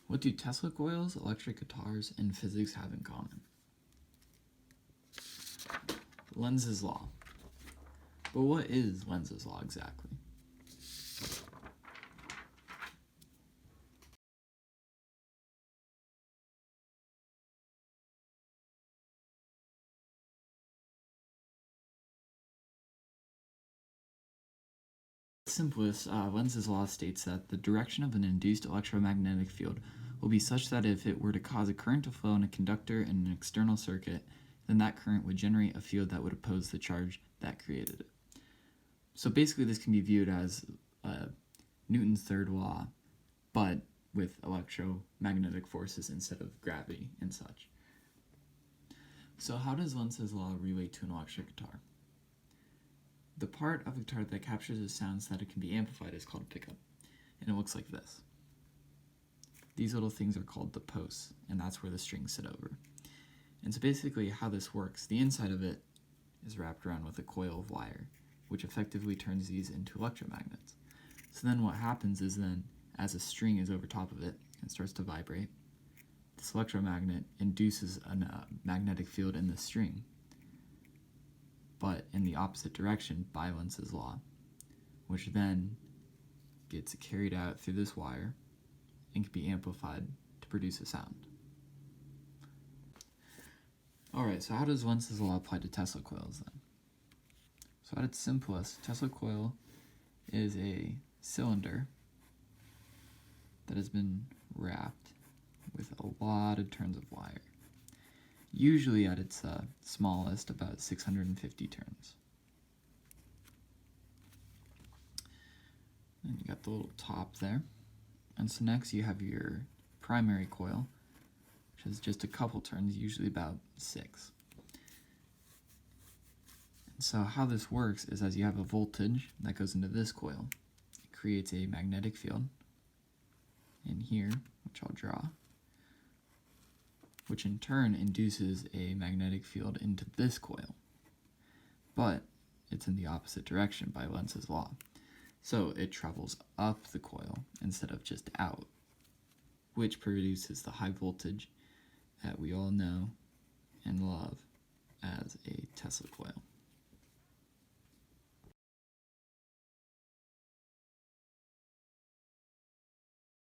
What do Tesla coils, electric guitars, and physics have in common? Lenz's law. But what is Lenz's law exactly? Simplest, Lenz's law states that the direction of an induced electromagnetic field will be such that if it were to cause a current to flow in a conductor in an external circuit, then that current would generate a field that would oppose the charge that created it. So basically this can be viewed as Newton's third law, but with electromagnetic forces instead of gravity and such. So how does Lenz's law relate to an electric guitar? The part of a guitar that captures the sound so that it can be amplified is called a pickup, and it looks like this. These little things are called the posts, and that's where the strings sit over. And so basically how this works, the inside of it is wrapped around with a coil of wire, which effectively turns these into electromagnets. So then what happens is then, as a string is over top of it and starts to vibrate, this electromagnet induces a magnetic field in the string, but in the opposite direction by Lenz's law, which then gets carried out through this wire and can be amplified to produce a sound. Alright, so how does Lenz's law apply to Tesla coils then? So at its simplest, Tesla coil is a cylinder that has been wrapped with a lot of turns of wire. Usually at its smallest, about 650 turns. And you got the little top there. And so next you have your primary coil, which is just a couple turns, usually about 6. And so how this works is as you have a voltage that goes into this coil, it creates a magnetic field in here, which I'll draw, which in turn induces a magnetic field into this coil. But it's in the opposite direction by Lenz's law. So it travels up the coil instead of just out, which produces the high voltage that we all know and love as a Tesla coil.